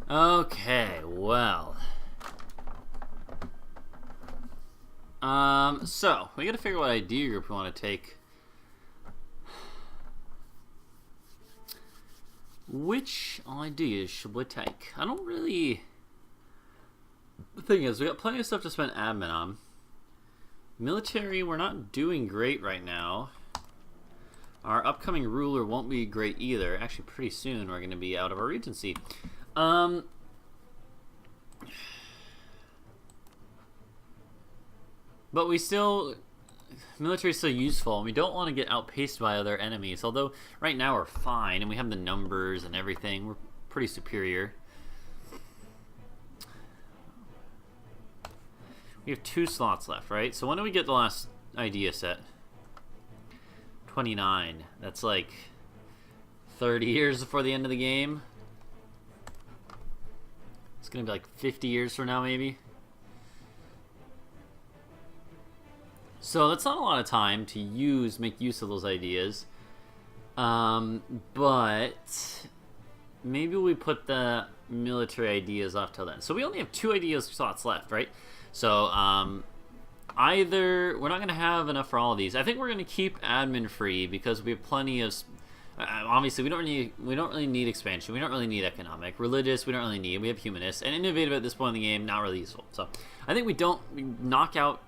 Okay, well. So, we gotta figure out what idea group we want to take. Which ideas should we take? I don't really... The thing is, we got plenty of stuff to spend admin on. Military, we're not doing great right now. Our upcoming ruler won't be great either. Actually, pretty soon we're going to be out of our regency. But we still... Military is still useful, and we don't want to get outpaced by other enemies. Although, right now we're fine, and we have the numbers and everything. We're pretty superior. We have 2 slots left, right? So when do we get the last idea set? 29. That's like 30 years before the end of the game. It's gonna be like 50 years from now, maybe. So that's not a lot of time to make use of those ideas. But maybe we put the military ideas off till then. So we only have 2 ideas slots left, right? So either we're not going to have enough for all of these. I think we're going to keep admin free because we have plenty of. Obviously, we don't really need expansion. We don't really need economic, religious. We don't really need. We have humanist and innovative at this point in the game. Not really useful. So I think we knock out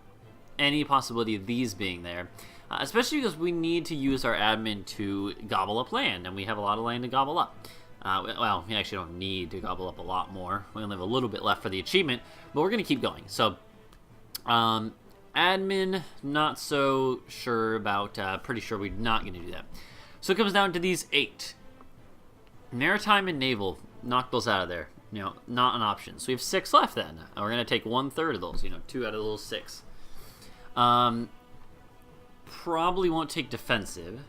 any possibility of these being there, especially because we need to use our admin to gobble up land, and we have a lot of land to gobble up. Well, we actually don't need to gobble up a lot more. We only have a little bit left for the achievement, but we're going to keep going. So, admin, not so sure about. Pretty sure we're not going to do that. So it comes down to these 8. Maritime and naval, knock those out of there. You know, not an option. So we have 6 left then. And we're going to take 1/3 of those. You know, 2 out of those 6. Probably won't take defensive.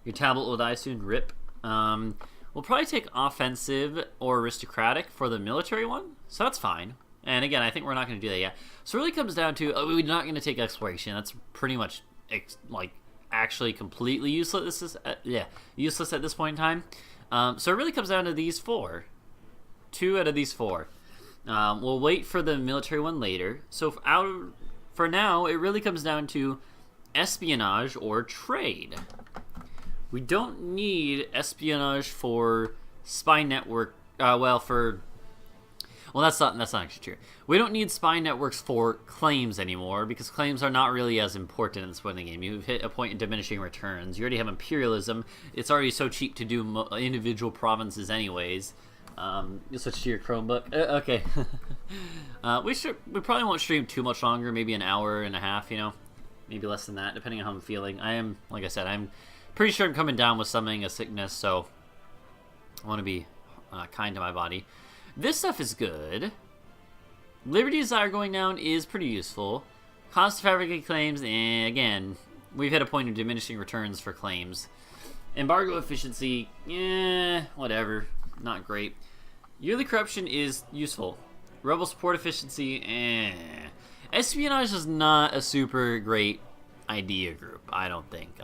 Your tablet will die soon. Rip. We'll probably take offensive or aristocratic for the military one, so that's fine. And again, I think we're not going to do that yet. So it really comes down to we're not going to take exploration. That's pretty much actually completely useless. Useless at this point in time. So it really comes down to these 4. 2 out of these 4. We'll wait for the military one later. So for now, it really comes down to espionage or trade. We don't need espionage for spy network. That's not actually true. We don't need spy networks for claims anymore because claims are not really as important in this point in the game. You've hit a point in diminishing returns. You already have imperialism. It's already so cheap to do individual provinces anyways. You switch to your Chromebook. Okay. We probably won't stream too much longer. Maybe an hour and a half. You know, maybe less than that, depending on how I'm feeling. Like I said, I'm pretty sure I'm coming down with a sickness, so I want to be kind to my body. This stuff is good. Liberty Desire going down is pretty useful. Cost to fabricate claims, and again, we've hit a point of diminishing returns for claims. Embargo efficiency, whatever, not great. Yearly corruption is useful. Rebel support efficiency, Espionage is not a super great idea group, I don't think.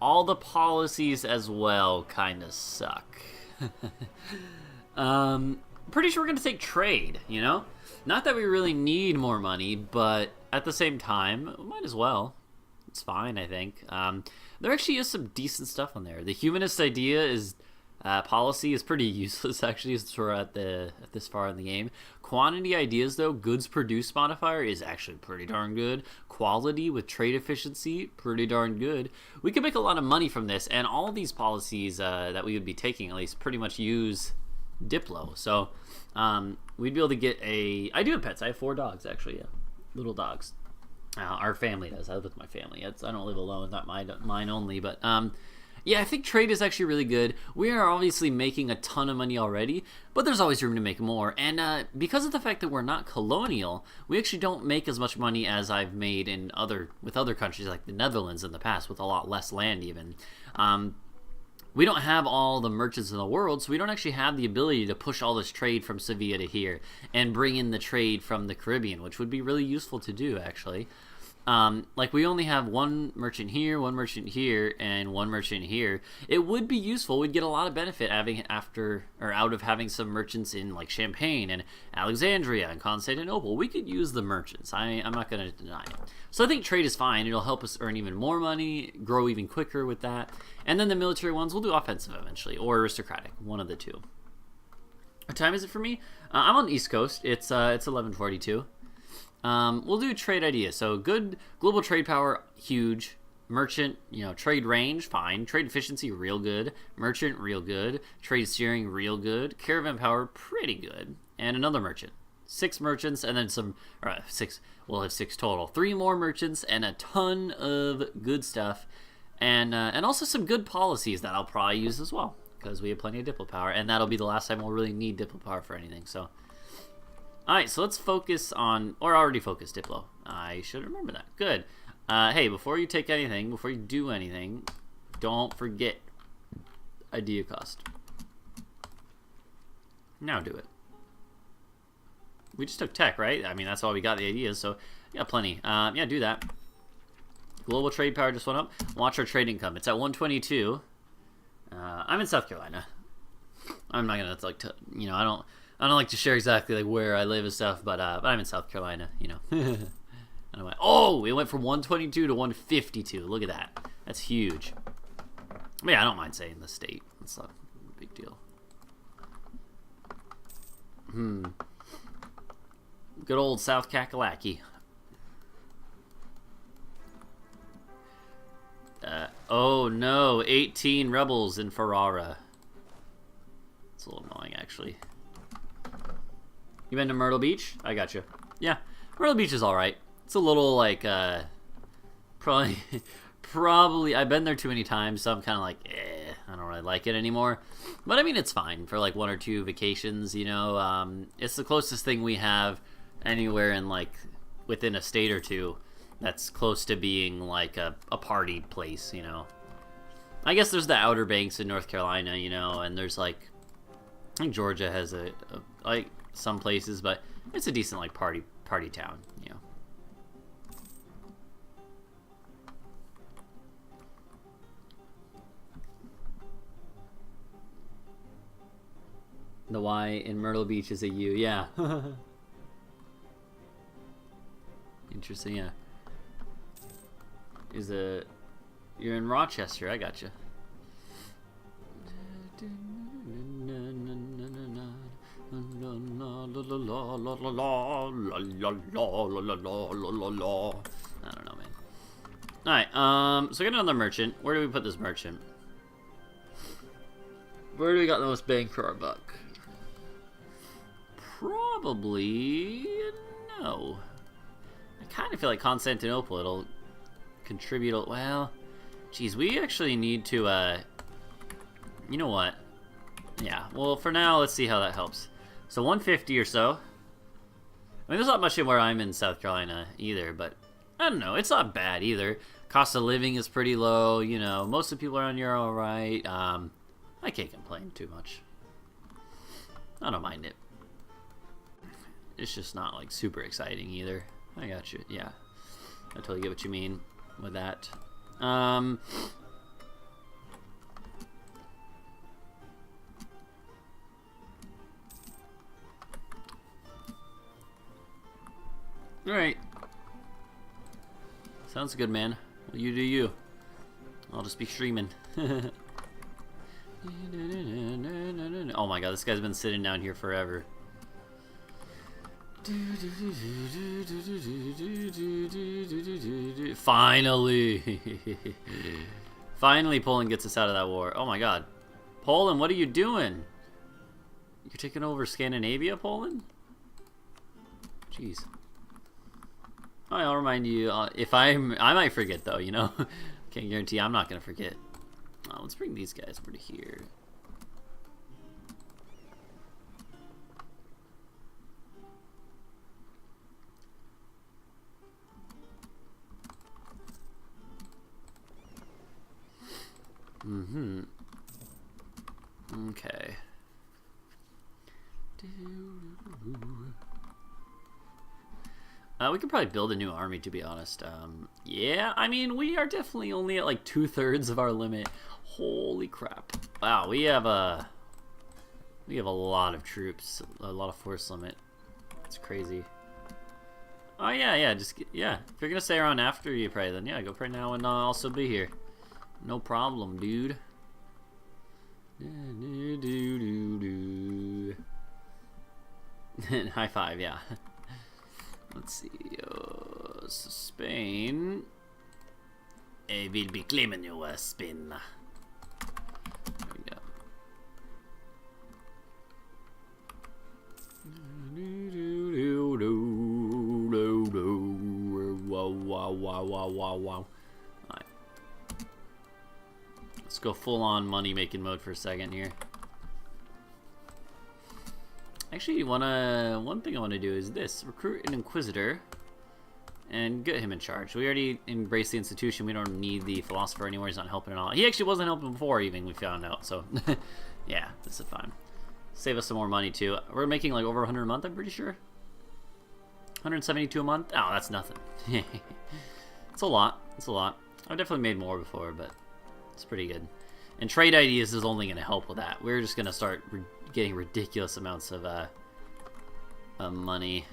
All the policies as well kind of suck. Pretty sure we're going to take trade, you know? Not that we really need more money, but at the same time, we might as well. It's fine, I think. There actually is some decent stuff on there. The humanist idea is... policy is pretty useless, actually, as we're at this far in the game. Quantity ideas, though, goods produced modifier is actually pretty darn good. Quality with trade efficiency, pretty darn good. We could make a lot of money from this, and all these policies that we would be taking, at least, pretty much use Diplo. So, we'd be able to get I do have pets. I have 4 dogs, actually, yeah. Little dogs. Our family does. I live with my family. I don't live alone, not mine only, but... yeah, I think trade is actually really good. We are obviously making a ton of money already, but there's always room to make more. And because of the fact that we're not colonial, we actually don't make as much money as I've made with other countries like the Netherlands in the past, with a lot less land even. We don't have all the merchants in the world, so we don't actually have the ability to push all this trade from Sevilla to here and bring in the trade from the Caribbean, which would be really useful to do, actually. like we only have one merchant here, and one merchant here. It would be useful. We'd get a lot of benefit out of having some merchants in like Champagne and Alexandria and Constantinople. We could use the merchants. I'm not going to deny it. So I think trade is fine. It'll help us earn even more money, grow even quicker with that. And then the military ones, we'll do offensive eventually, or aristocratic, one of the two. What time is it for me? I'm on the East Coast. It's 11:42. We'll do trade ideas. So good global trade power, huge. Merchant, trade range, fine. Trade efficiency, real good. Merchant, real good. Trade steering, real good. Caravan power, pretty good. And another merchant. 6 merchants, and then six. We'll have 6 total. 3 more merchants, and a ton of good stuff. And also some good policies that I'll probably use as well, because we have plenty of Diplo power, and that'll be the last time we'll really need Diplo power for anything, so... Alright, so let's focus on... Or already focused Diplo. I should remember that. Good. Hey, before you take anything, before you do anything, don't forget idea cost. Now do it. We just took tech, right? I mean, that's why we got the ideas, so yeah, plenty. Yeah, do that. Global trade power just went up. Watch our trade income. It's at 122. I'm in South Carolina. I'm not gonna I don't like to share exactly like where I live and stuff, but I'm in South Carolina, Anyway, oh, it went from 122 to 152. Look at that. That's huge. But yeah, I don't mind saying the state. It's not a big deal. Good old South Kakalaki. Oh no, 18 rebels in Ferrara. It's a little annoying, actually. You been to Myrtle Beach? I got you. Yeah, Myrtle Beach is alright. It's a little, like, probably, I've been there too many times, so I'm kind of like, I don't really like it anymore. But, I mean, it's fine for, like, 1 or 2 vacations, It's the closest thing we have anywhere in, like, within a state or two that's close to being, like, a party place, I guess there's the Outer Banks in North Carolina, and there's, like, I think Georgia has like, some places, but it's a decent, like, party town, The Y in Myrtle Beach is a U, yeah. Interesting, yeah. You're in Rochester, I gotcha. I don't know, man. Alright, so get another merchant. Where do we put this merchant? Where do we got the most bang for our buck? Probably... no. I kind of feel like Constantinople, it'll contribute... well, geez, we actually need to, you know what? Yeah, well, for now, let's see how that helps. So 150 or so. I mean, there's not much in where I'm in South Carolina either, but I don't know. It's not bad either. Cost of living is pretty low, Most of the people around here are alright. I can't complain too much. I don't mind it. It's just not, like, super exciting either. I got you. Yeah. I totally get what you mean with that. Alright. Sounds good, man. Well, you do you. I'll just be streaming. Oh my god, this guy's been sitting down here forever. Finally! Finally Poland gets us out of that war. Oh my god. Poland, what are you doing? You're taking over Scandinavia, Poland? Jeez. I'll remind you, I might forget though, Can't guarantee I'm not gonna forget. Let's bring these guys over to here. Okay. We could probably build a new army, to be honest. Yeah, I mean, we are definitely only at like 2/3 of our limit. Holy crap! Wow, we have a lot of troops, a lot of force limit. It's crazy. Oh yeah, just yeah. If you're gonna stay around after you pray, then yeah, go pray now and I'll also be here. No problem, dude. High five, yeah. Let's see. Spain. I will be claiming you, Spain. There we go. Wow. Alright. Let's go full on money making mode for a second here. Actually, one thing I want to do is this: recruit an inquisitor and get him in charge. We already embraced the institution. We don't need the philosopher anymore. He's not helping at all. He actually wasn't helping before, even, we found out. So, yeah, this is fine. Save us some more money too. We're making like over 100 a month, I'm pretty sure. 172 a month. Oh, that's nothing. It's a lot. It's a lot. I've definitely made more before, but it's pretty good. And trade ideas is only going to help with that. We're just going to start getting ridiculous amounts of money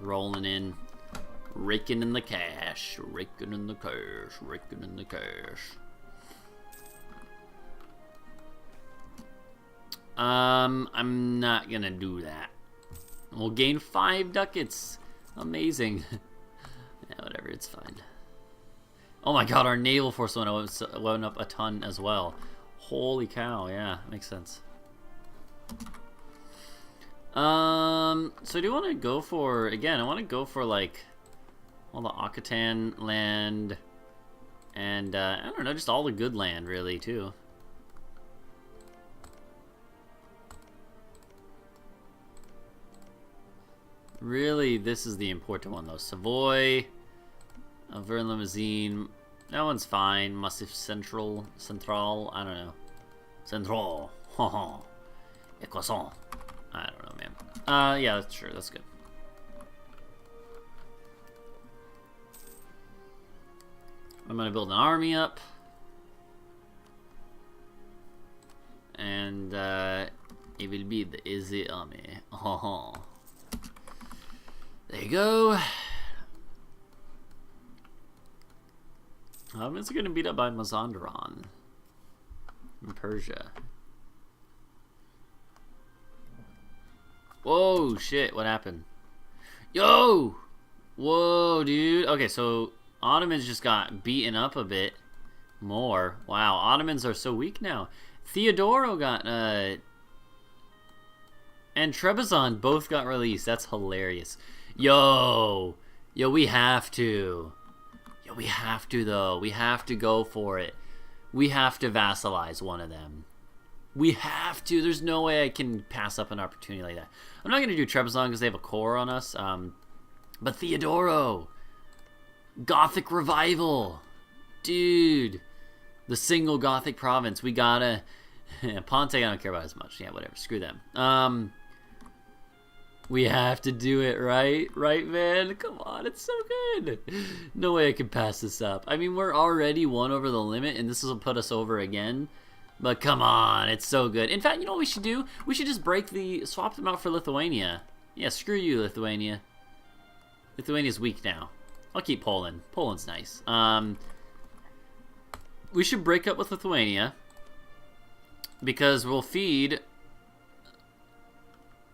rolling in, raking in the cash, raking in the cash, raking in the cash. I'm not gonna do that. We'll gain 5 ducats. Amazing. Yeah, whatever, it's fine. Oh my god, our naval force went up a ton as well. Holy cow, yeah, makes sense. So do you want to go for, again, I want to go for like all the Occitan land and I don't know, just all the good land really too. Really, this is the important one though. Savoy, Auvergne-Limousin, that one's fine. Massif Central, I don't know. Central, Equasson. I don't know, man. Yeah, that's true. That's good. I'm gonna build an army up, and it will be the easy army. There you go. It's gonna beat up by Mazandaran in Persia. Whoa, shit, what happened? Yo! Whoa, dude. Okay, so Ottomans just got beaten up a bit more. Wow, Ottomans are so weak now. Theodoro got, and Trebizond both got released. That's hilarious. Yo, we have to. Yo, we have to, though. We have to go for it. We have to vassalize one of them. We have to. There's no way I can pass up an opportunity like that. I'm not going to do Trebizond because they have a core on us. But Theodoro. Gothic revival. Dude. The single Gothic province. We gotta... Ponte I don't care about as much. Yeah, whatever. Screw them. We have to do it, right? Right, man? Come on. It's so good. No way I can pass this up. I mean, we're already 1 over the limit, and this will put us over again. But come on, it's so good. In fact, you know what we should do? We should just swap them out for Lithuania. Yeah, screw you, Lithuania. Lithuania's weak now. I'll keep Poland. Poland's nice. We should break up with Lithuania because we'll feed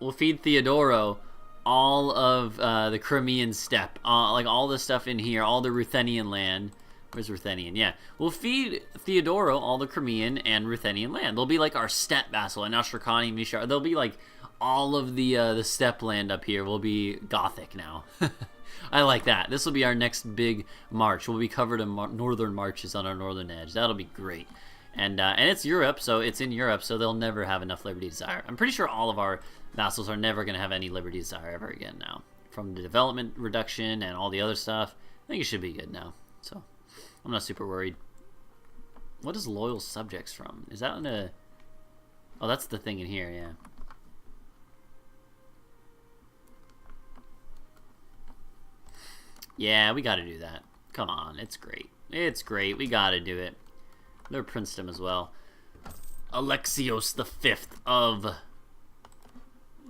Theodoro all of the Crimean steppe, like all the stuff in here, all the Ruthenian land. Where's Ruthenian? Yeah. We'll feed Theodoro all the Crimean and Ruthenian land. They'll be like our steppe vassal, and Astrakani, Mishar. They'll be like all of the steppe land up here will be Gothic now. I like that. This will be our next big march. We'll be covered in northern marches on our northern edge. That'll be great. And it's Europe, so it's in Europe, so they'll never have enough liberty desire. I'm pretty sure all of our vassals are never going to have any liberty desire ever again now. From the development reduction and all the other stuff, I think it should be good now. So I'm not super worried. What is loyal subjects from? Is that in a... Oh, that's the thing in here, yeah. Yeah, we gotta do that. Come on, it's great. It's great. We gotta do it. They're princedom as well. Alexios the Fifth of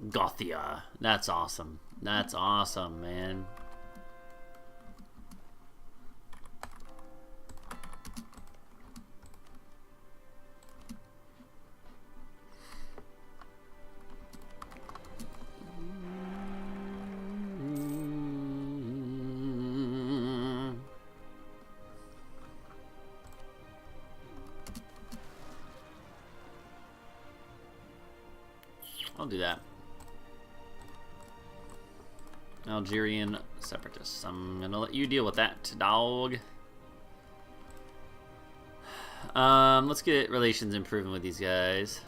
Gothia. That's awesome. That's awesome, man. I'll do that. Algerian separatists. I'm gonna let you deal with that, dog. Let's get relations improving with these guys.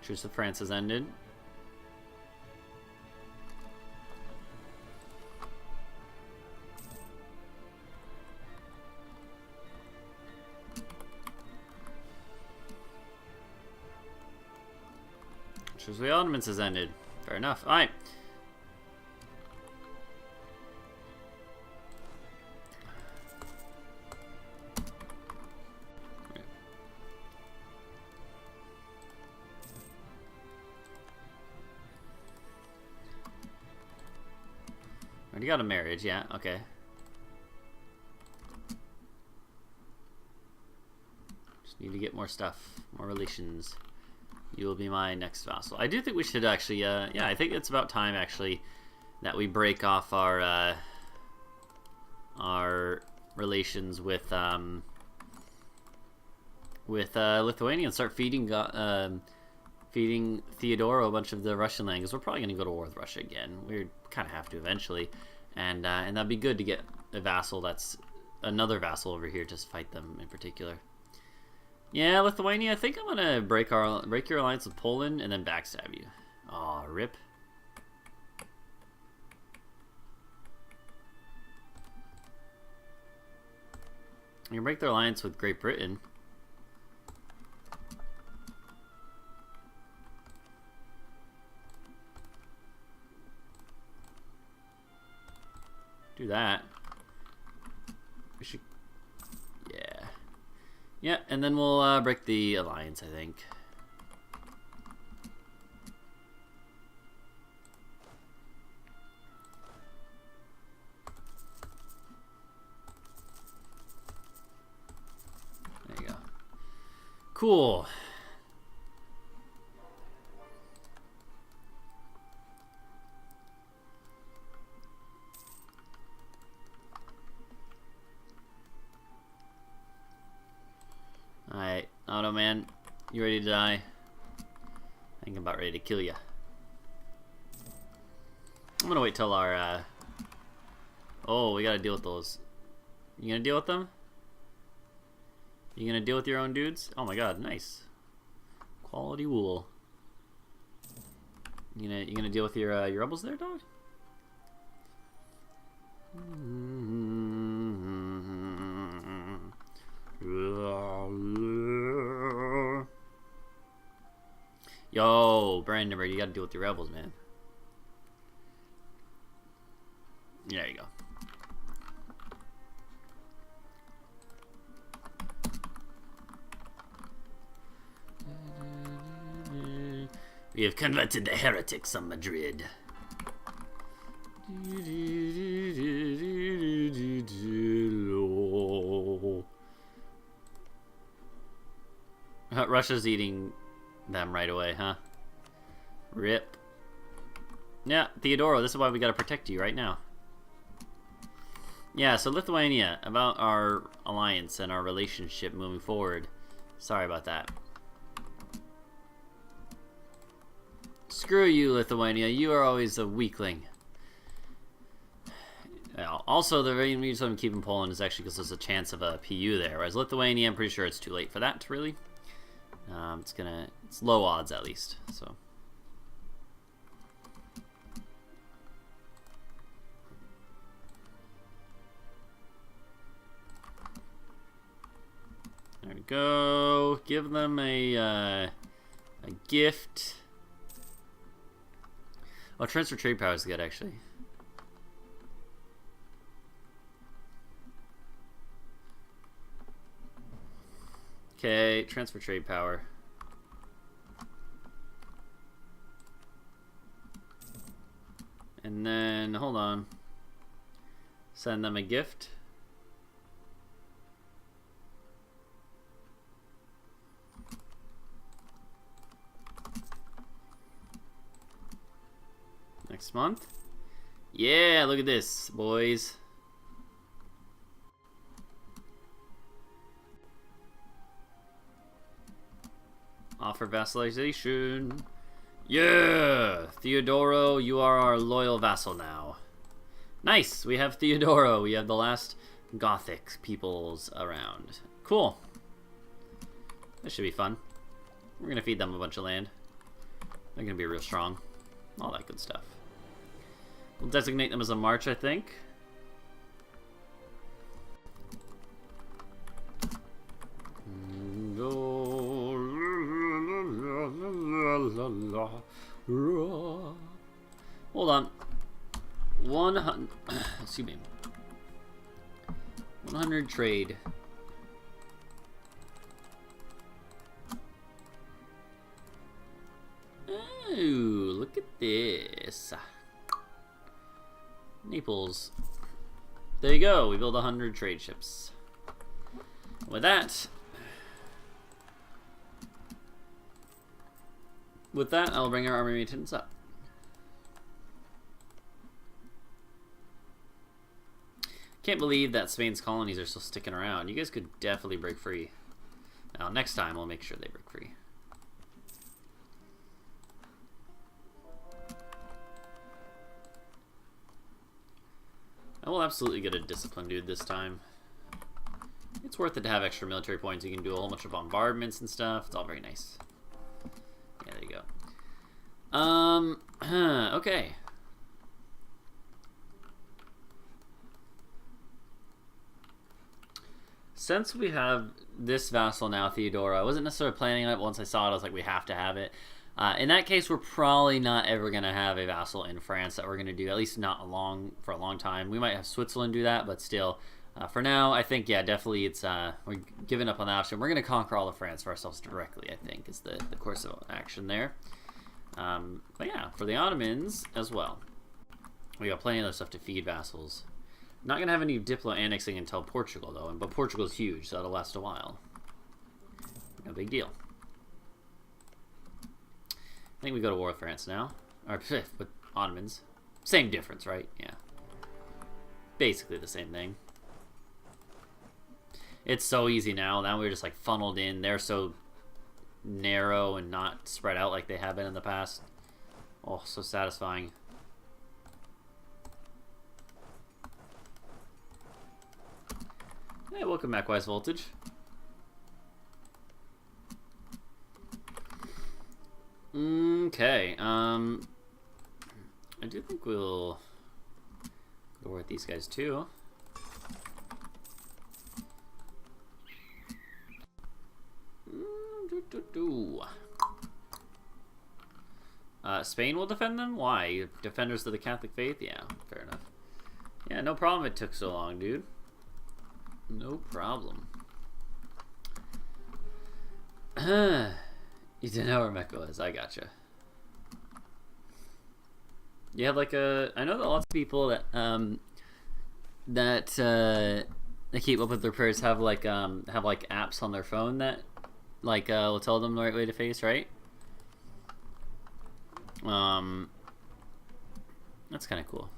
Truce with France has ended. Truce with the Ottomans has ended. Fair enough. Alright. Already got a marriage, yeah, okay. Just need to get more stuff, more relations. You will be my next vassal. I do think we should actually, yeah, I think it's about time actually that we break off our relations with Lithuania and start feeding feeding Theodoro a bunch of the Russian land, because we're probably going to go to war with Russia again. We kind of have to eventually, and that'd be good to get a vassal that's another vassal over here to fight them in particular. Yeah, Lithuania, I think I'm gonna break your alliance with Poland and then backstab you. Aw, rip. You can break their alliance with Great Britain. Do that. We should... Yeah. Yeah, and then we'll break the alliance, I think. There you go. Cool. Alright, Otto man, you ready to die? I think I'm about ready to kill you. I'm gonna wait till our, Oh, we gotta deal with those. You gonna deal with them? You gonna deal with your own dudes? Oh my god, nice. Quality wool. You gonna deal with your rebels there, dog? Yo, Brandenburg, you gotta deal with your rebels, man. There you go. We have converted the heretics of Madrid. Russia's eating them right away, huh? Rip. Yeah, Theodoro, this is why we gotta protect you right now. Yeah, so Lithuania, about our alliance and our relationship moving forward. Sorry about that. Screw you, Lithuania. You are always a weakling. Also, the reason I'm keeping Poland is actually because there's a chance of a PU there. Whereas Lithuania, I'm pretty sure it's too late for that, really. It's low odds at least, so. There we go. Give them a gift. Oh, transfer trade power is good, actually. Okay, transfer trade power. And then, hold on. Send them a gift. Next month. Yeah, look at this, boys. Offer vassalization. Yeah! Theodoro, you are our loyal vassal now. Nice! We have Theodoro. We have the last Gothic peoples around. Cool. This should be fun. We're gonna feed them a bunch of land. They're gonna be real strong. All that good stuff. We'll designate them as a march, I think. Hold on. 100. Excuse me. 100 trade. Oh, look at this. Naples. There you go. We build 100 trade ships. With that, I'll bring our army maintenance up. Can't believe that Spain's colonies are still sticking around. You guys could definitely break free. Now, next time, I'll make sure they break free. I will absolutely get a discipline dude this time. It's worth it to have extra military points. You can do a whole bunch of bombardments and stuff. It's all very nice. Yeah, there you go. Okay. Since we have this vassal now, Theodora, I wasn't necessarily planning on it. Once I saw it, I was like, we have to have it. In that case, we're probably not ever going to have a vassal in France that we're going to do, at least not for a long time. We might have Switzerland do that, but still, for now, I think, yeah, definitely it's we're giving up on that option. We're going to conquer all of France for ourselves directly, I think, is the course of action there. But yeah, for the Ottomans as well. We got plenty of other stuff to feed vassals. Not going to have any Diplo annexing until Portugal, though, but Portugal's huge, so that'll last a while. No big deal. I think we go to war with France now. Or with Ottomans. Same difference, right? Yeah. Basically the same thing. It's so easy now. Now we're just like funneled in. They're so narrow and not spread out like they have been in the past. Oh, so satisfying. Hey, welcome back, Wise Voltage. Okay, I do think we'll go with these guys too. Spain will defend them? Why? Defenders of the Catholic faith? Yeah, fair enough. Yeah, no problem it took so long, dude. No problem. You didn't know where Mecca was. I gotcha. You have like a... I know that lots of people that they keep up with their prayers have like apps on their phone that like will tell them the right way to face, right? That's kind of cool.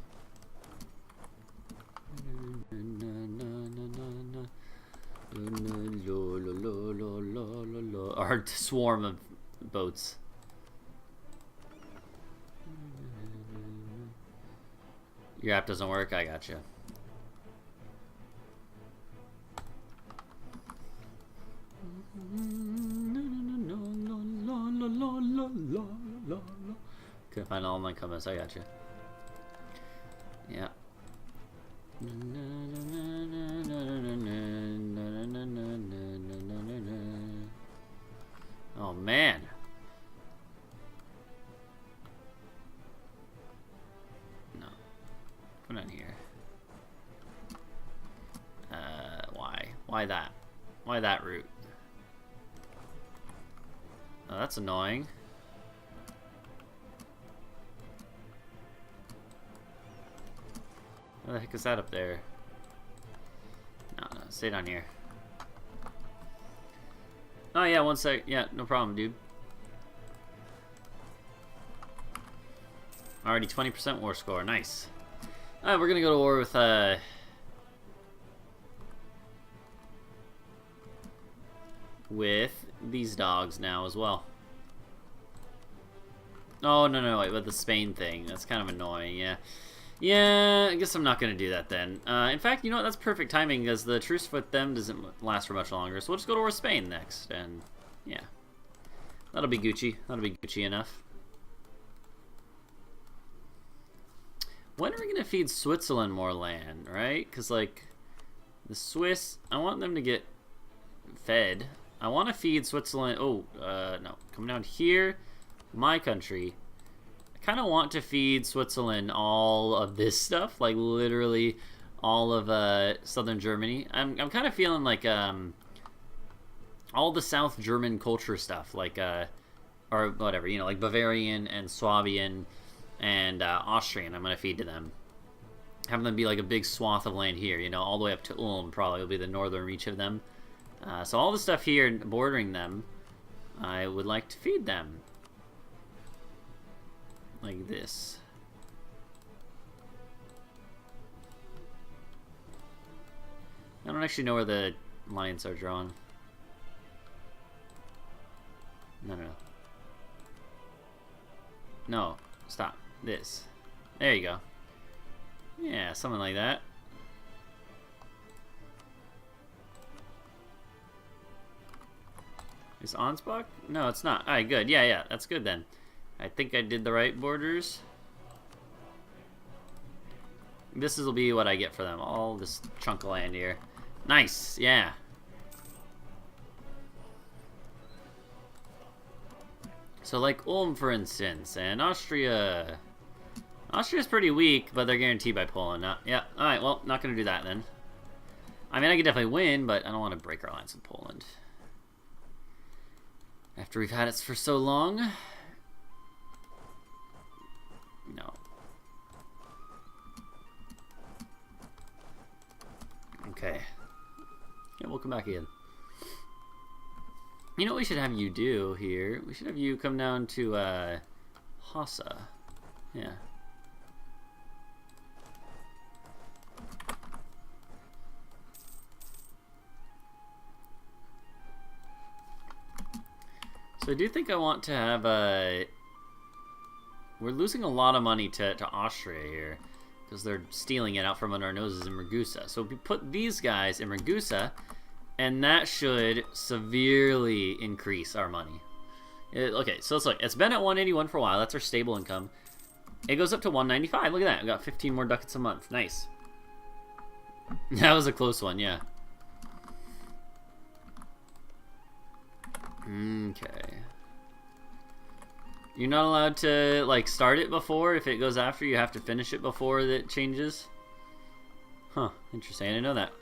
Our swarm of boats. Your app doesn't work? I gotcha. Couldn't find all my comments. I gotcha. Yeah. Oh man. No. Put on here. Why? Why that? Why that route? Oh, that's annoying. What the heck is that up there? No, stay down here. Oh yeah, 1 sec. Yeah, no problem, dude. Already 20% war score. Nice. Alright, we're gonna go to war with these dogs now as well. Oh, no, wait, with the Spain thing. That's kind of annoying, yeah. Yeah, I guess I'm not going to do that then. In fact, you know what? That's perfect timing because the truce with them doesn't last for much longer. So we'll just go to war with Spain next. And, yeah. That'll be Gucci. That'll be Gucci enough. When are we going to feed Switzerland more land, right? Because, like, the Swiss, I want them to get fed. I want to feed Switzerland. Oh, no. Coming down here, my country. I kind of want to feed Switzerland all of this stuff, like literally all of southern Germany. I'm kind of feeling like all the South German culture stuff, like or whatever, you know, like Bavarian and Swabian and Austrian. I'm gonna feed to them, having them be like a big swath of land here, you know, all the way up to Ulm. Probably will be the northern reach of them. So all the stuff here bordering them, I would like to feed them. Like this. I don't actually know where the lines are drawn. No. No, stop. This. There you go. Yeah, something like that. Is Ansbach? No, it's not. Alright, good. Yeah, that's good then. I think I did the right borders. This will be what I get for them. All this chunk of land here. Nice, yeah. So like Ulm, for instance, and Austria. Austria's pretty weak, but they're guaranteed by Poland. Yeah, alright, well, not going to do that then. I mean, I could definitely win, but I don't want to break our alliance with Poland. After we've had it for so long. No. Okay. Yeah, we'll come back again. You know what we should have you do here? We should have you come down to Hassa. Yeah. So I do think I want to have a... We're losing a lot of money to Austria here because they're stealing it out from under our noses in Ragusa. So we put these guys in Ragusa, and that should severely increase our money. Okay, so let's look. It's been at 181 for a while. That's our stable income. It goes up to 195. Look at that. We got 15 more ducats a month. Nice. That was a close one, yeah. Okay. You're not allowed to, like, start it before. If it goes after, you have to finish it before it changes. Huh, interesting. I didn't know that.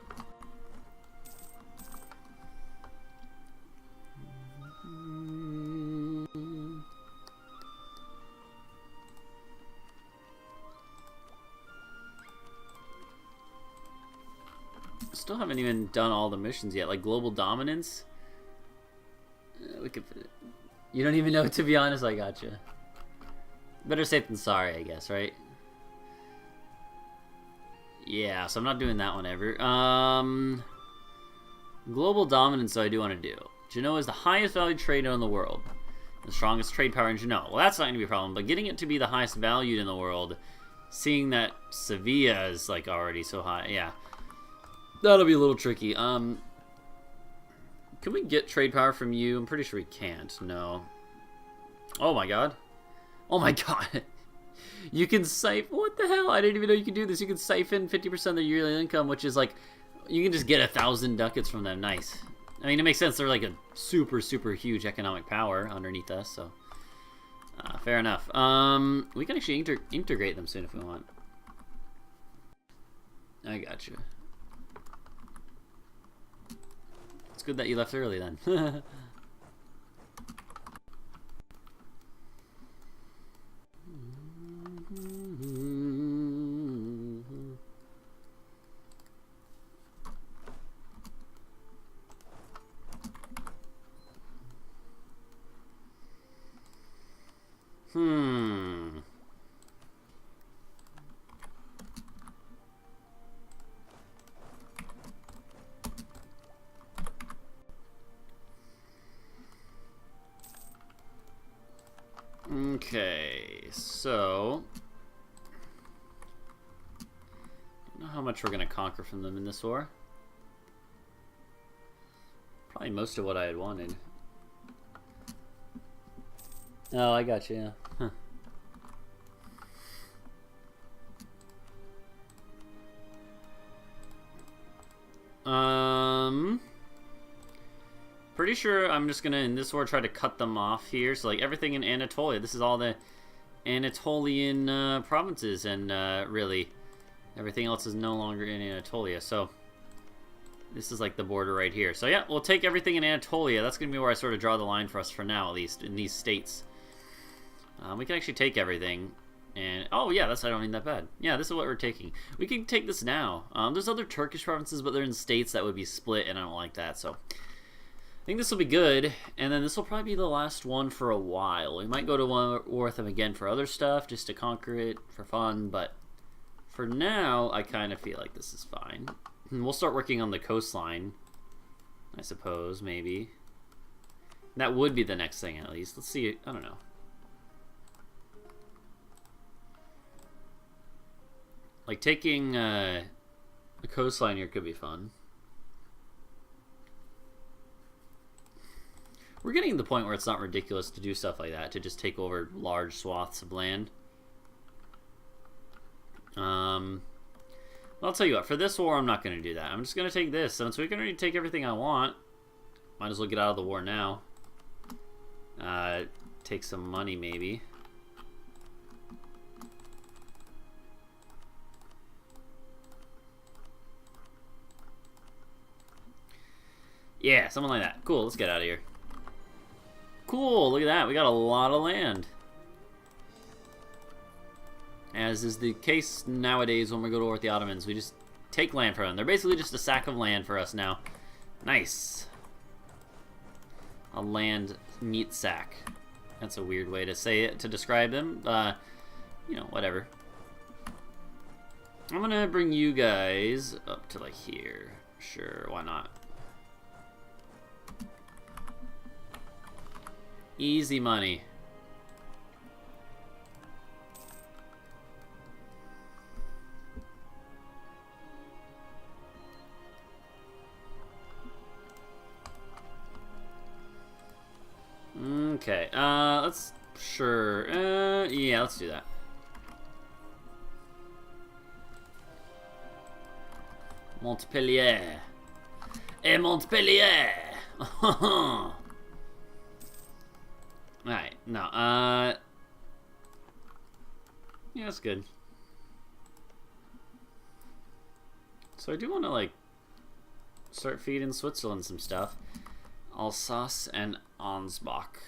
Still haven't even done all the missions yet. Like, global dominance. We could... You don't even know, to be honest. I gotcha. Better safe than sorry, I guess, right? Yeah, so I'm not doing that one ever. Global dominance, though, I do want to do. Genoa is the highest valued trader in the world. The strongest trade power in Genoa. Well, that's not going to be a problem, but getting it to be the highest valued in the world, seeing that Sevilla is, like, already so high, yeah. That'll be a little tricky. Can we get trade power from you? I'm pretty sure we can't. No. Oh my god. Oh my god. You can siphon... What the hell? I didn't even know you could do this. You can siphon 50% of their yearly income, which is like... You can just get 1,000 ducats from them. Nice. I mean, it makes sense. They're like a super, super huge economic power underneath us, so... fair enough. We can actually integrate them soon if we want. I got you. It's good that you left early then. Hmm. Okay, so I don't know how much we're gonna conquer from them in this war. Probably most of what I had wanted. Oh, I got you. Yeah. Huh. Pretty sure I'm just gonna in this war try to cut them off here. So like everything in Anatolia, this is all the Anatolian provinces, and really everything else is no longer in Anatolia. So this is like the border right here. So yeah, we'll take everything in Anatolia. That's gonna be where I sort of draw the line for us for now, at least in these states. We can actually take everything. And oh yeah, I don't need that bad. Yeah, this is what we're taking. We can take this now. There's other Turkish provinces, but they're in states that would be split, and I don't like that. So I think this will be good, and then this will probably be the last one for a while. We might go to war with them again for other stuff, just to conquer it for fun, but for now, I kind of feel like this is fine. We'll start working on the coastline, I suppose, maybe. That would be the next thing, at least. Let's see. I don't know. Like, taking the coastline here could be fun. We're getting to the point where it's not ridiculous to do stuff like that, to just take over large swaths of land. Well, I'll tell you what, for this war, I'm not going to do that. I'm just going to take this. Since we can already take everything I want, might as well get out of the war now. Take some money, maybe. Yeah, something like that. Cool, let's get out of here. Cool, look at that. We got a lot of land. As is the case nowadays when we go to war with the Ottomans. We just take land from them. They're basically just a sack of land for us now. Nice. A land meat sack. That's a weird way to say it, to describe them. You know, whatever. I'm gonna bring you guys up to like here. Sure, why not? Easy money. Okay, let's, sure, yeah, let's do that. Montpellier. Et Montpellier! Alright, no, yeah, that's good. So I do want to, like, start feeding Switzerland some stuff. Alsace and Ansbach.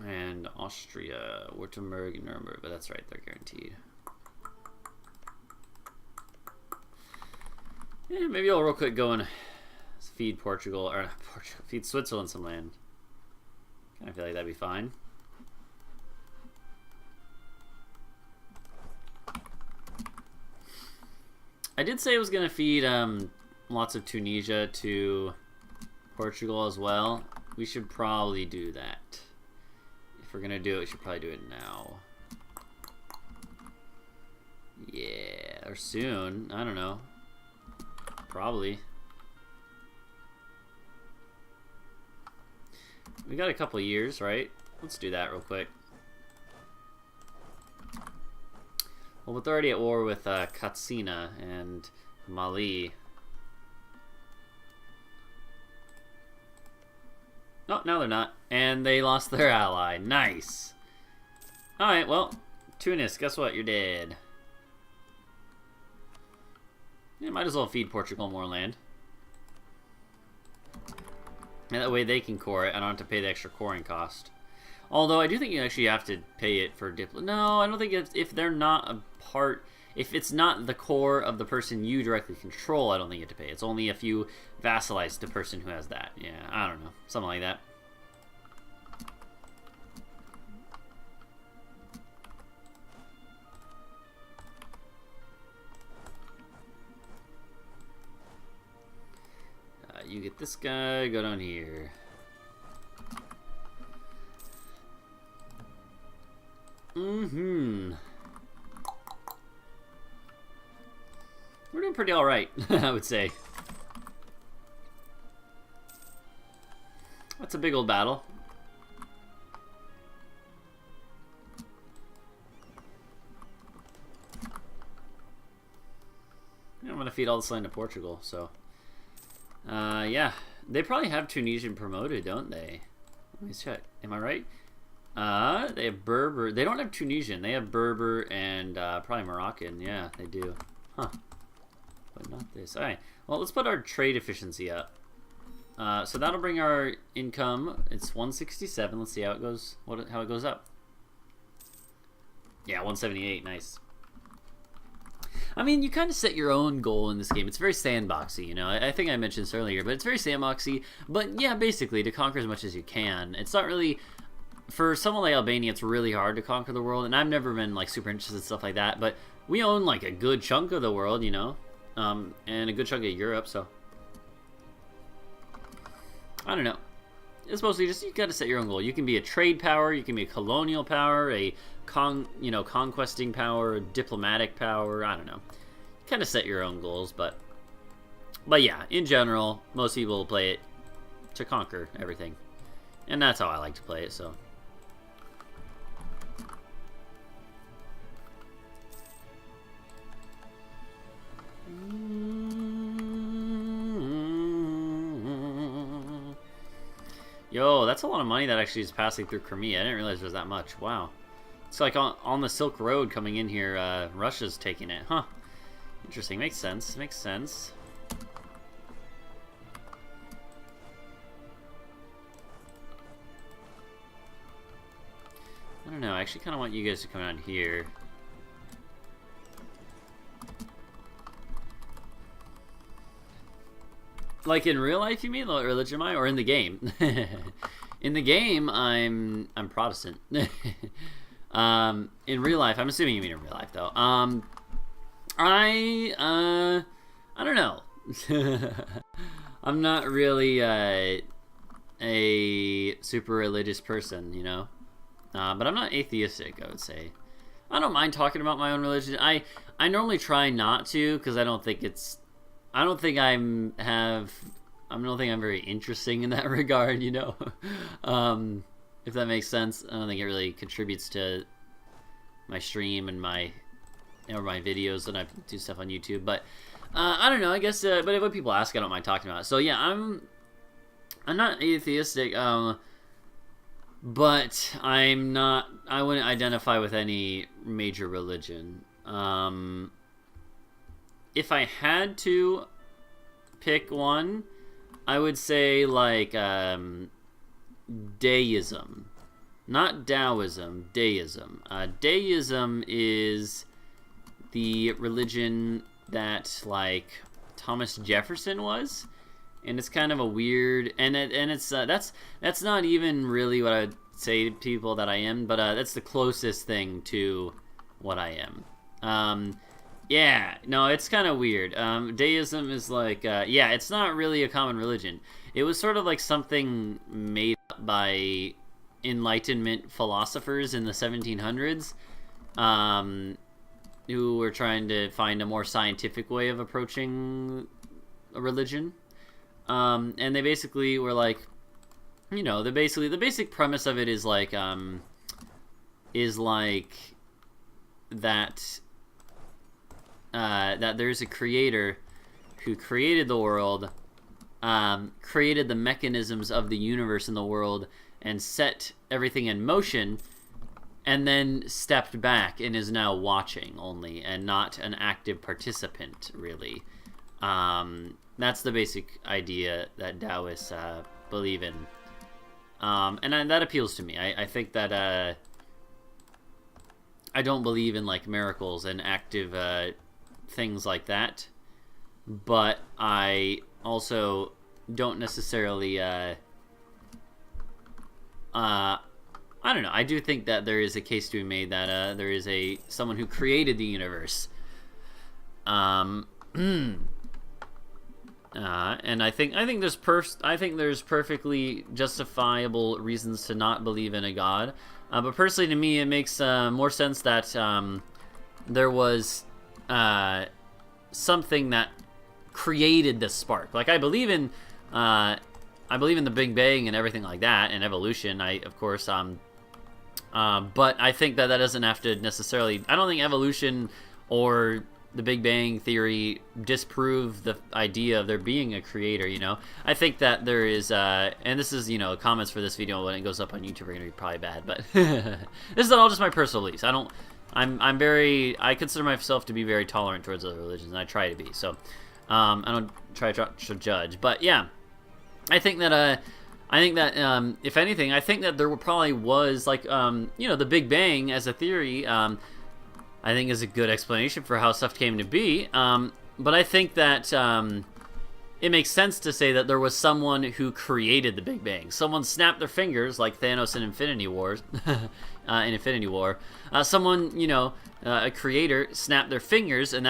And Austria, Württemberg and Nuremberg, but that's right, they're guaranteed. Yeah, maybe I'll real quick go and feed Portugal, or feed Switzerland some land. I feel like that'd be fine. I did say I was gonna feed lots of Tunisia to Portugal as well. We should probably do that. If we're gonna do it, we should probably do it now. Yeah, or soon. I don't know. Probably. We got a couple years, right? Let's do that real quick. Well, we're already at war with Katsina and Mali. Oh, no, they're not. And they lost their ally. Nice. Alright, well, Tunis, guess what? You're dead. Yeah, might as well feed Portugal more land. And that way they can core it. I don't have to pay the extra coring cost. Although I do think you actually have to pay it for No, I don't think if they're not a part... If it's not the core of the person you directly control, I don't think you have to pay. It's only if you vassalize the person who has that. Yeah, I don't know. Something like that. You get this guy, go down here. Mm-hmm. We're doing pretty alright, I would say. That's a big old battle. I'm gonna feed all this land to Portugal, so... yeah. They probably have Tunisian promoted, don't they? Let me check. Am I right? They have Berber. They don't have Tunisian. They have Berber and probably Moroccan. Yeah, they do. Huh. But not this. Alright. Well, let's put our trade efficiency up. So that'll bring our income. It's 167. Let's see how it goes. How it goes up. Yeah, 178. Nice. I mean, you kind of set your own goal in this game. It's very sandboxy, you know. I think I mentioned this earlier, but it's very sandboxy. But yeah, basically, to conquer as much as you can. It's not really... For someone like Albania, it's really hard to conquer the world, and I've never been, like, super interested in stuff like that. But we own, like, a good chunk of the world, you know, and a good chunk of Europe, so... I don't know. It's mostly just, you gotta set your own goal. You can be a trade power, you can be a colonial power, a conquesting power, a diplomatic power, I don't know. Kind of set your own goals, but yeah, in general, most people play it to conquer everything. And that's how I like to play it, so. Yo, that's a lot of money that actually is passing through Crimea. I didn't realize there was that much. Wow. It's like on the Silk Road coming in here, Russia's taking it. Huh. Interesting. Makes sense. Makes sense. I don't know. I actually kind of want you guys to come out here. Like in real life, you mean? What religion am I? Or in the game? In the game, I'm Protestant. In real life, I'm assuming you mean in real life, though. I don't know. I'm not really a super religious person, you know? But I'm not atheistic, I would say. I don't mind talking about my own religion. I normally try not to, because I don't think it's... I don't think I'm very interesting in that regard, you know? If that makes sense. I don't think it really contributes to my stream and my videos when I do stuff on YouTube. But I don't know, I guess, but when people ask, I don't mind talking about it. So yeah, I'm not atheistic, but I wouldn't identify with any major religion. If I had to pick one, I would say, like, deism. Not Taoism, deism. Deism is the religion that, like, Thomas Jefferson was. And it's kind of a weird... And it's that's not even really what I would say to people that I am, but that's the closest thing to what I am. Yeah, no, it's kind of weird. Deism is like, yeah, it's not really a common religion. It was sort of like something made up by Enlightenment philosophers in the 1700s, who were trying to find a more scientific way of approaching a religion. And they basically were like, you know, the basic premise of it is like that there's a creator who created the world, created the mechanisms of the universe and the world, and set everything in motion, and then stepped back and is now watching only, and not an active participant, really. That's the basic idea that Taoists believe in. And that appeals to me. I think that I don't believe in, like, miracles and active things like that, but I also don't necessarily I don't know, I do think that there is a case to be made that there is someone who created the universe. And I think there's perfectly justifiable reasons to not believe in a god. But personally, to me, it makes more sense that there was something that created this spark. Like I believe in the Big Bang and everything like that, and evolution. Of course. But I think that doesn't have to necessarily. I don't think evolution or the Big Bang theory disprove the idea of there being a creator, you know? I think that there is, and this is, you know, comments for this video when it goes up on YouTube are going to be probably bad, but this is all just my personal beliefs. I consider myself to be very tolerant towards other religions, and I try to be, so, I don't try to judge, but yeah, I think that, if anything, I think that there probably was, like, you know, the Big Bang as a theory, I think is a good explanation for how stuff came to be. But I think that it makes sense to say that there was someone who created the Big Bang. Someone snapped their fingers, like Thanos in Infinity War. Someone, you know, a creator snapped their fingers, and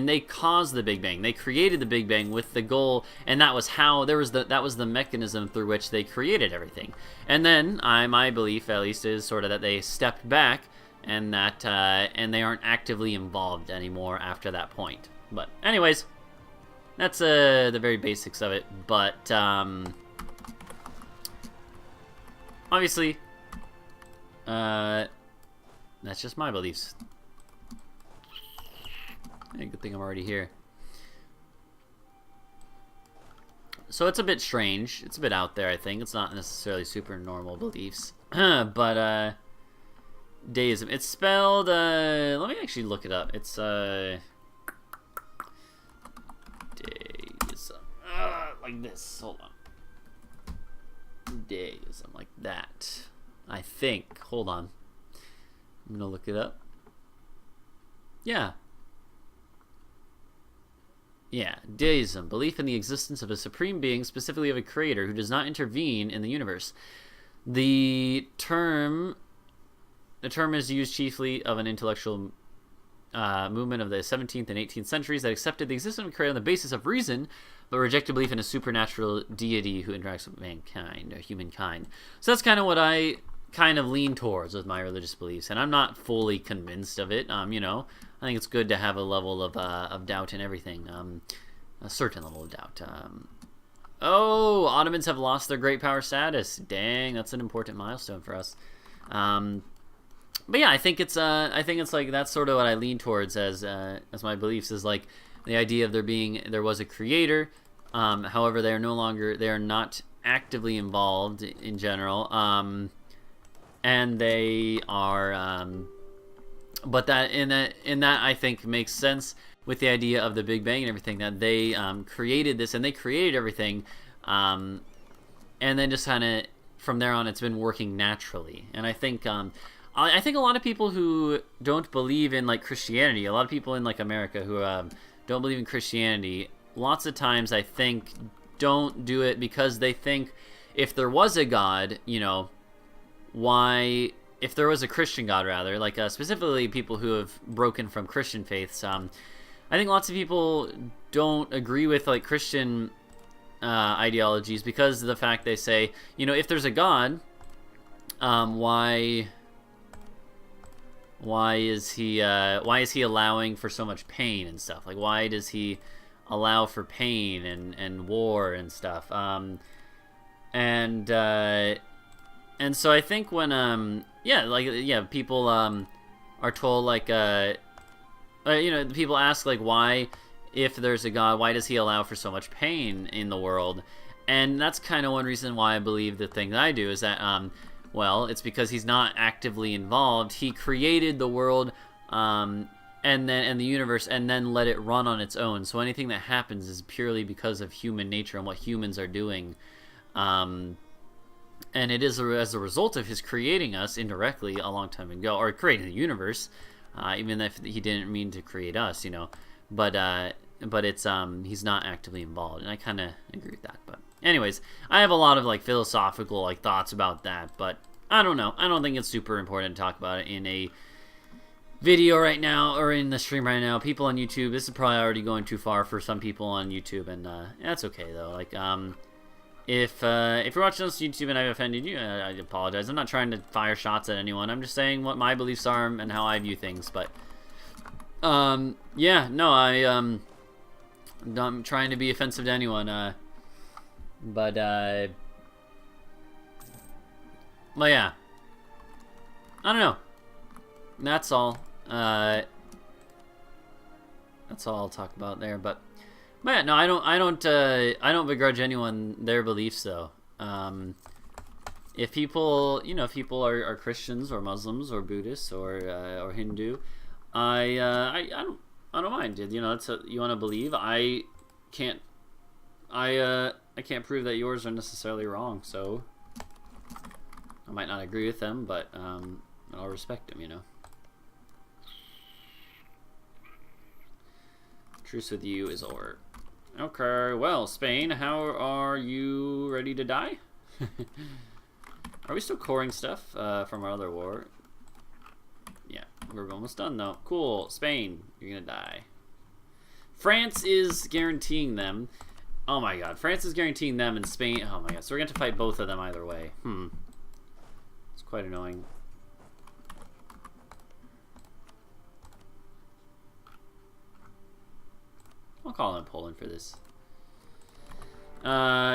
they caused the Big Bang. They created the Big Bang with the goal, and that was how that was the mechanism through which they created everything. And then my belief, at least, is sort of that they stepped back. And that, and they aren't actively involved anymore after that point. But, anyways, that's the very basics of it. But, obviously, that's just my beliefs. Hey, good thing I'm already here. So it's a bit strange. It's a bit out there, I think. It's not necessarily super normal beliefs. But, deism. It's spelled, let me actually look it up. It's, deism. Like this. Hold on. Deism, like that. I think. Hold on. I'm gonna look it up. Yeah. Yeah, deism. Belief in the existence of a supreme being, specifically of a creator, who does not intervene in the universe. The term is used chiefly of an intellectual movement of the 17th and 18th centuries that accepted the existence of a creator on the basis of reason, but rejected belief in a supernatural deity who interacts with mankind, or humankind. So that's kind of what I kind of lean towards with my religious beliefs, and I'm not fully convinced of it. You know, I think it's good to have a level of doubt in everything, a certain level of doubt. Oh, Ottomans have lost their great power status. Dang, that's an important milestone for us. But yeah, I think it's like that's sort of what I lean towards as my beliefs, is like the idea of there was a creator. However, they are not actively involved in general. And they are, but that in that I think makes sense with the idea of the Big Bang and everything, that they created this and they created everything, and then just kind of from there on it's been working naturally. And I think a lot of people who don't believe in like Christianity, a lot of people in like America who don't believe in Christianity, lots of times I think don't do it because they think if there was a God, you know, if there was a Christian God rather, like specifically people who have broken from Christian faiths, I think lots of people don't agree with like Christian ideologies because of the fact they say, you know, if there's a God, why is he allowing for so much pain and stuff? Like, why does he allow for pain and war and stuff? And so I think when people are told like you know, people ask like, why, if there's a God, why does he allow for so much pain in the world? And that's kind of one reason why I believe the thing that I do is that well, it's because he's not actively involved. He created the world and the universe, and then let it run on its own. So anything that happens is purely because of human nature and what humans are doing. And it is as a result of his creating us indirectly a long time ago, or creating the universe, even if he didn't mean to create us, you know. But it's he's not actively involved, and I kind of agree with that. But anyways, I have a lot of like philosophical like thoughts about that, but I don't know. I don't think it's super important to talk about it in a video right now, or in the stream right now. People on YouTube, this is probably already going too far for some people on YouTube, and that's okay though. Like, if you're watching this on YouTube and I've offended you, I apologize. I'm not trying to fire shots at anyone. I'm just saying what my beliefs are and how I view things. But yeah, no, I'm trying to be offensive to anyone. But yeah, I don't know. That's all. That's all I'll talk about there. But yeah, no, I don't begrudge anyone their beliefs though. If people, if people are Christians or Muslims or Buddhists or Hindu, I don't mind, dude. That's you want to believe. I can't prove that yours are necessarily wrong. So I might not agree with them, but I'll respect them. Truce with you is over. Okay, well, Spain, how are you ready to die? Are we still coring stuff from our other war? Yeah, we're almost done though. Cool, Spain, you're gonna die. France is guaranteeing them. Oh my god, France is guaranteeing them, and Spain, oh my god, so we're gonna have to fight both of them either way. It's quite annoying. I'll call in Poland for this.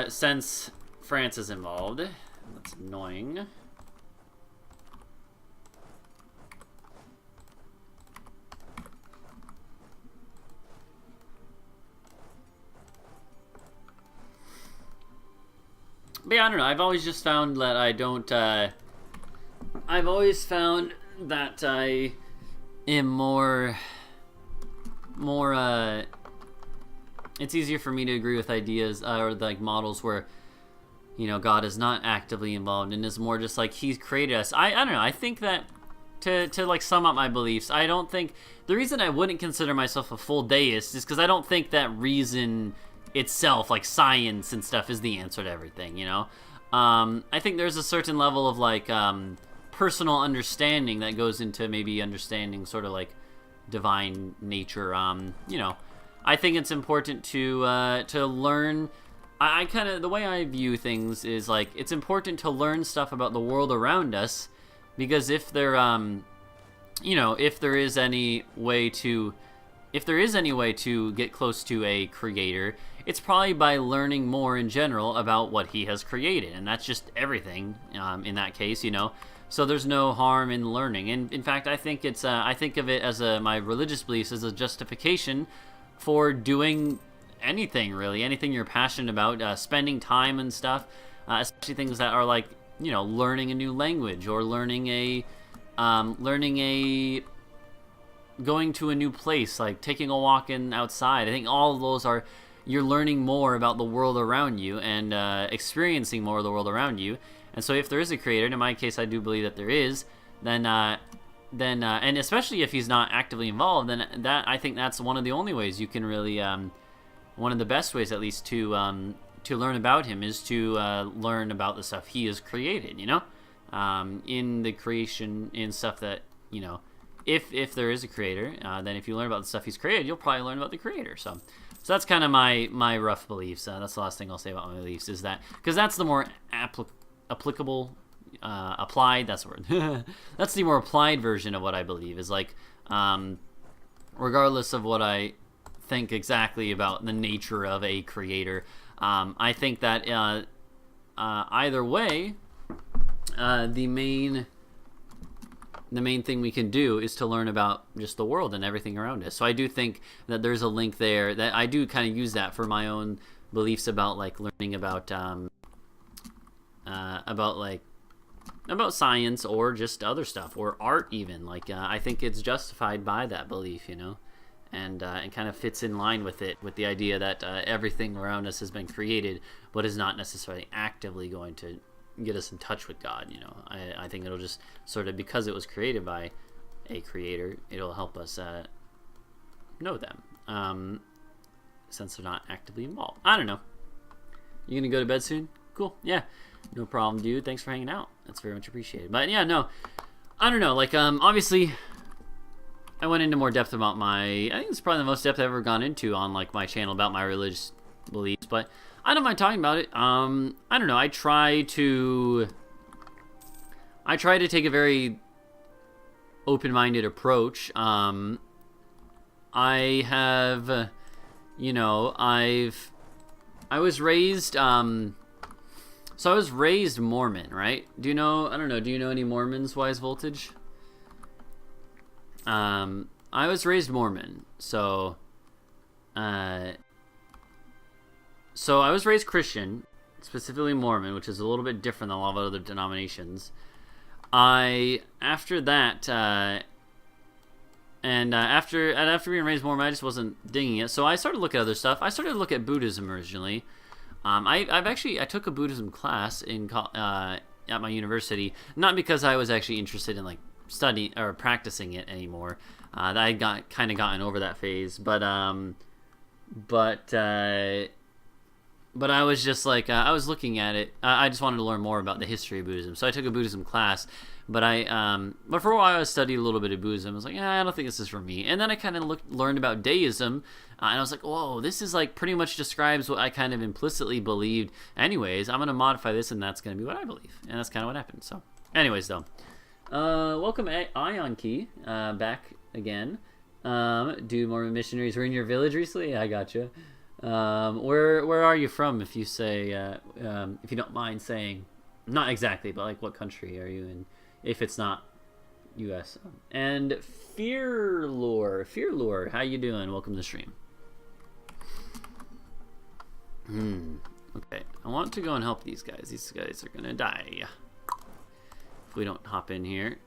Since France is involved. That's annoying. But yeah, I don't know. I've always just found that I don't, I've always found that I am more, it's easier for me to agree with ideas or like models where, God is not actively involved and is more just like He's created us. I don't know. I think that to like sum up my beliefs, I don't think the reason I wouldn't consider myself a full deist is because I don't think that reason itself, like science and stuff, is the answer to everything. I think there's a certain level of like personal understanding that goes into maybe understanding sort of like divine nature. I think it's important to learn. I kind of, the way I view things is like it's important to learn stuff about the world around us, because if there if there is any way to get close to a creator, it's probably by learning more in general about what he has created, and that's just everything in that case, So there's no harm in learning, and in fact, I think it's I think of it as my religious beliefs as a justification for doing anything, really, anything you're passionate about, spending time and stuff, especially things that are like learning a new language or learning a going to a new place, like taking a walk outside. I think all of those are, you're learning more about the world around you and experiencing more of the world around you. And so if there is a creator, and in my case I do believe that there is, then and especially if he's not actively involved, then I think that's one of the only ways you can really one of the best ways, at least, to learn about him is to learn about the stuff he has created, in the creation, in stuff that, if there is a creator, then if you learn about the stuff he's created, you'll probably learn about the creator. So that's kind of my rough beliefs. That's the last thing I'll say about my beliefs, is that, because that's the more applicable, applied, that's the word. That's the more applied version of what I believe, is like, regardless of what I think exactly about the nature of a creator, I think that either way, the main thing we can do is to learn about just the world and everything around us. So I do think that there's a link there, that I do kind of use that for my own beliefs about like learning about science or just other stuff or art even. Like I think it's justified by that belief, and kind of fits in line with it, with the idea that everything around us has been created, but is not necessarily actively going to get us in touch with God. I think it'll just sort of, because it was created by a creator, it'll help us know them, since they're not actively involved. I don't know. You gonna go to bed soon? Cool. Yeah, no problem, dude. Thanks for hanging out. That's very much appreciated. But yeah, no, I don't know. Like, obviously, I went into more depth about I think it's probably the most depth I've ever gone into on like my channel about my religious beliefs, but I don't mind talking about it. I don't know. I try to take a very open-minded approach. I have, you know, I was raised, so I was raised Mormon, right? Do you know, I don't know, do you know any Mormons, Wise Voltage? I was raised Mormon, so I was raised Christian, specifically Mormon, which is a little bit different than a lot of other denominations. After that, after being raised Mormon, I just wasn't digging it. So I started to look at other stuff. I started to look at Buddhism originally. I took a Buddhism class at my university, not because I was actually interested in like studying or practicing it anymore. I got kind of gotten over that phase, but I was just like I was looking at it. I just wanted to learn more about the history of Buddhism, so I took a Buddhism class. But for a while I studied a little bit of Buddhism. I was like, I don't think this is for me. And then I kind of learned about deism, and I was like, whoa, this is like pretty much describes what I kind of implicitly believed. Anyways, I'm gonna modify this, and that's gonna be what I believe, and that's kind of what happened. So, anyways, though, welcome Ion Key back again. Do Mormon missionaries were in your village recently? I gotcha. Where are you from? If you say, if you don't mind saying, not exactly, but like what country are you in? If it's not U.S. And Fearlore, how you doing? Welcome to the stream. Okay, I want to go and help these guys. These guys are gonna die if we don't hop in here.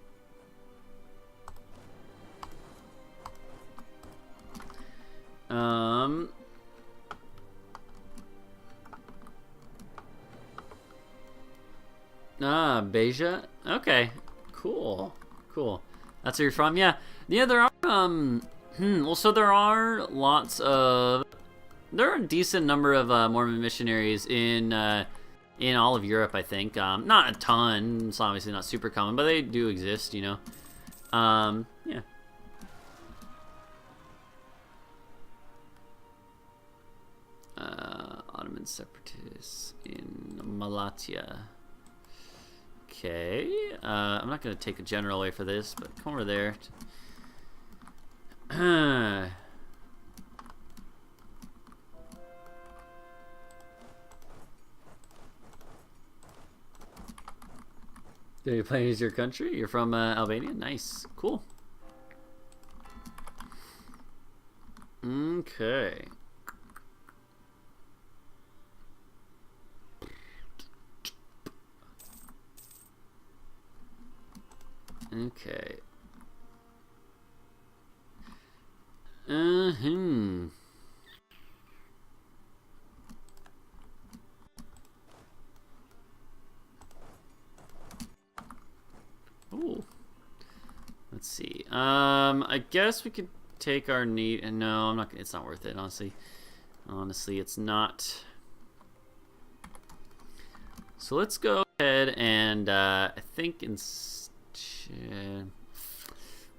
Beja? Okay. Cool. That's where you're from? Yeah. Yeah, there are, well, so there are there are a decent number of, Mormon missionaries in all of Europe, I think. Not a ton. It's obviously not super common, but they do exist, you know. Yeah. Ottoman separatists in Malatya. Okay, I'm not going to take a general away for this, but come over there. Do you play as your country? You're from Albania? Nice. Cool. Okay. Okay. Ooh. Let's see. I guess we could take our need. And no, I'm not. It's not worth it. Honestly, it's not. So let's go ahead and I think got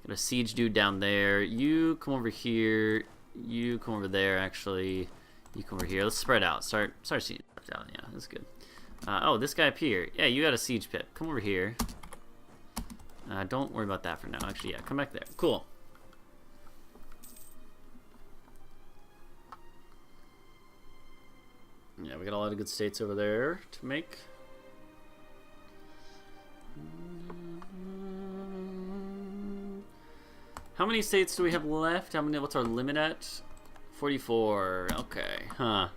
a siege dude down there. You come over here. You come over there. Actually, you come over here. Let's spread out. Start siege down. Yeah, that's good. Oh, this guy up here. Yeah, you got a siege pit. Come over here. Don't worry about that for now. Actually, yeah, come back there. Cool. Yeah, we got a lot of good states over there to make. How many states do we have left? What's our limit at? 44. Okay, huh.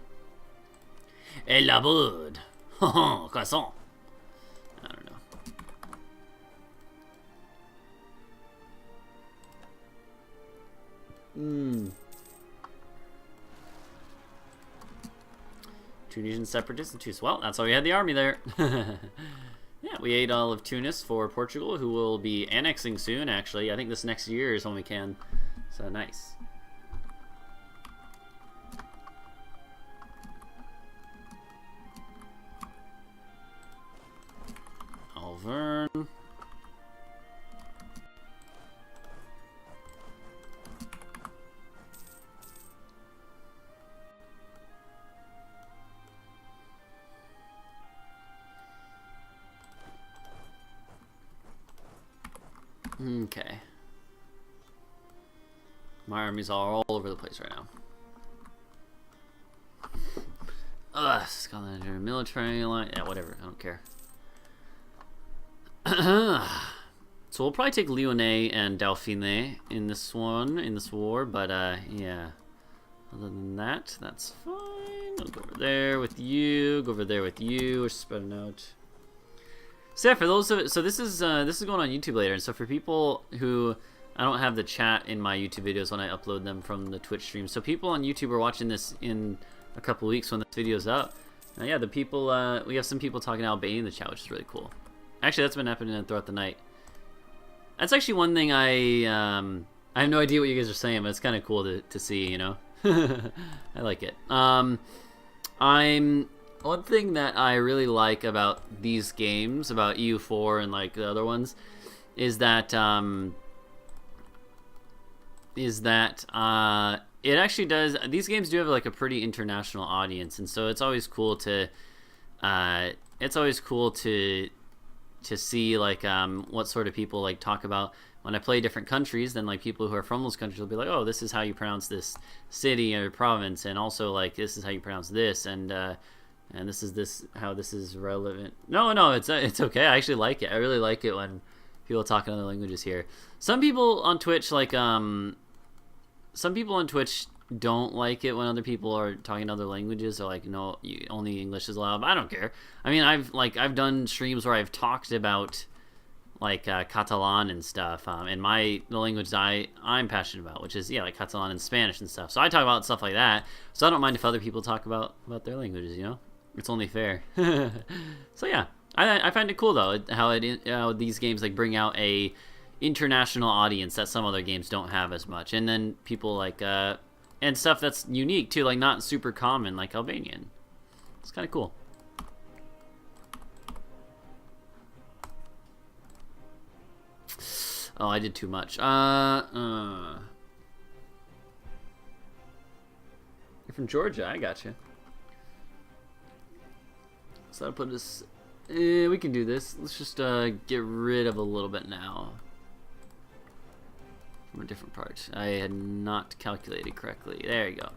Et la bude. Croissant. I don't know. Tunisian separatists and Tunis. Well, that's why we had the army there. Yeah, we ate all of Tunis for Portugal, who will be annexing soon, actually. I think this next year is when we can. So, nice. Alvern. Okay. My armies are all over the place right now. Scotland military line. Yeah, whatever. I don't care. So we'll probably take Lyonnais and Dauphine in this one, in this war, but yeah. Other than that, that's fine. I'll go over there with you, go over there with you. We're spreading out. So yeah, for those of it, so this is going on YouTube later, and so for people who I don't have the chat in my YouTube videos when I upload them from the Twitch stream. So people on YouTube are watching this in a couple weeks when this video's up. Yeah, the people we have some people talking Albanian in the chat, which is really cool. Actually, that's been happening throughout the night. That's actually one thing I have no idea what you guys are saying, but it's kind of cool to see, you know. I like it. One thing that I really like about these games, about EU4 and like the other ones, is that it actually does. These games do have like a pretty international audience, and so it's always cool to see like what sort of people like talk about when I play different countries. Then like people who are from those countries will be like, oh, this is how you pronounce this city or province, and also like this is how you pronounce this, and this is how this is relevant. No, it's okay. I actually like it. I really like it when people talk in other languages here. Some people on Twitch don't like it when other people are talking other languages. They're like, no, only English is allowed. But I don't care. I mean, I've done streams where I've talked about like Catalan and stuff, and the language I'm passionate about, which is like Catalan and Spanish and stuff. So I talk about stuff like that. So I don't mind if other people talk about their languages. You know, it's only fair. So yeah, I find it cool though how these games like bring out a international audience that some other games don't have as much, and then people like and stuff that's unique too, like not super common, like Albanian. It's kind of cool. Oh, I did too much. You're from Georgia, I gotcha. So that'll put us. We can do this. Let's just get rid of a little bit now. From a different part. I had not calculated correctly. There you go.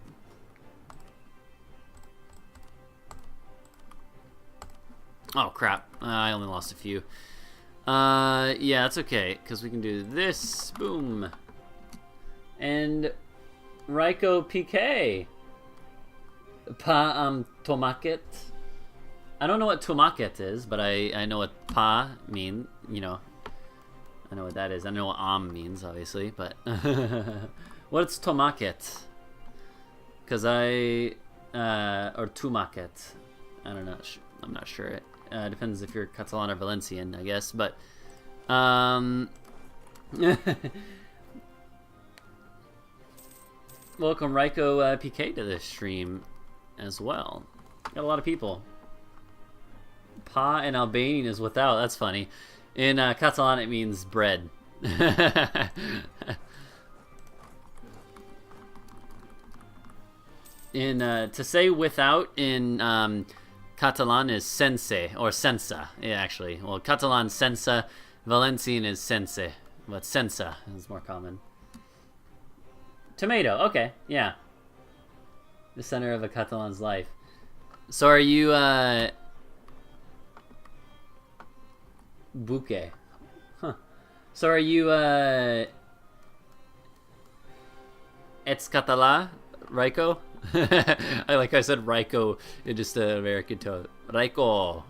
Oh crap! I only lost a few. Yeah, that's okay, because we can do this. Boom. And Raiko PK. Tomaket. I don't know what tomaket is, but I know what pa mean. You know, I know what that is. I know what means, obviously, but what's tomaket? Because or tumaket. I don't know. I'm not sure. It depends if you're Catalan or Valencian, I guess. But welcome Raiko PK to this stream as well. Got a lot of people. Pa in Albanian is without. That's funny. In Catalan, it means bread. To say without in Catalan is sense or sensa. Yeah, actually. Well, Catalan sensa, Valencian is sense, but sensa is more common. Tomato. Okay, yeah. The center of a Catalan's life. So are you Bouquet. Huh. So are you It's Catala, Raiko? I said Raiko in just an American tone. Raiko.